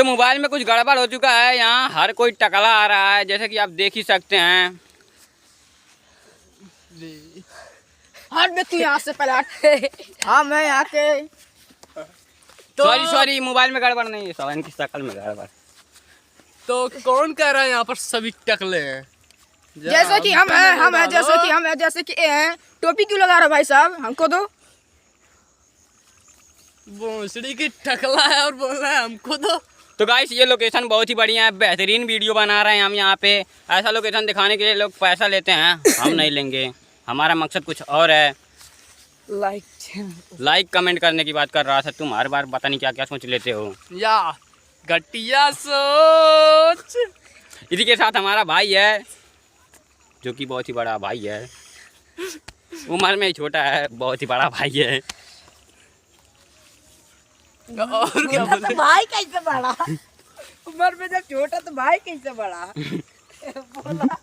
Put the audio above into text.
तो मोबाइल में कुछ गड़बड़ हो चुका है। यहाँ हर कोई टकला आ रहा है, जैसे कि आप देख ही सकते हैं। हट बे तू यहाँ से पहले। हाँ मैं यहाँ के तो सॉरी मोबाइल में गड़बड़ नहीं है, सवाल की शक्ल में गड़बड़। तो कौन कह रहा है यहाँ पर सभी टकले हैं? जैसे कि हम हैं जैसे कि हम हैं जैसे कि ये हैं। टोपी क्यों लगा रहे हो भाई साहब, हमको दो। भोसड़ी की टकला है और बोल रहा है हमको दो। तो गाइस ये लोकेशन बहुत ही बढ़िया है, बेहतरीन वीडियो बना रहे हैं हम यहाँ पे। ऐसा लोकेशन दिखाने के लिए लोग पैसा लेते हैं, हम नहीं लेंगे। हमारा मकसद कुछ और है। लाइक कमेंट करने की बात कर रहा था, तुम हर बार पता नहीं क्या क्या सोच लेते हो। या घटिया सोच। इसी के साथ हमारा भाई है, जो कि बहुत ही बड़ा भाई है। उम्र में ही छोटा है, बहुत ही बड़ा भाई है। और क्या तो भाई कैसे बड़ा? उम्र में जब छोटा तो भाई कैसे बड़ा? बोला